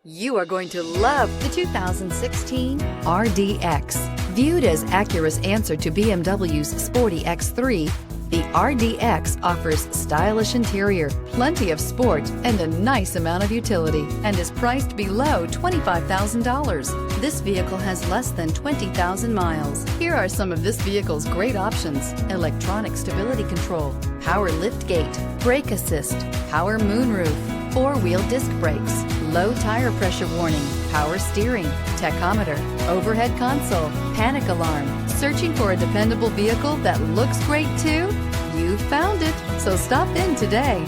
You are going to love the 2016 RDX. Viewed as Acura's answer to BMW's sporty X3, the RDX offers stylish interior, plenty of sport, and a nice amount of utility, and is priced below $25,000. This vehicle has less than 20,000 miles. Here are some of this vehicle's great options: electronic stability control, power liftgate, brake assist, power moonroof, four-wheel disc brakes, low tire pressure warning, power steering, tachometer, overhead console, panic alarm. Searching for a dependable vehicle that looks great too? You found it, so stop in today.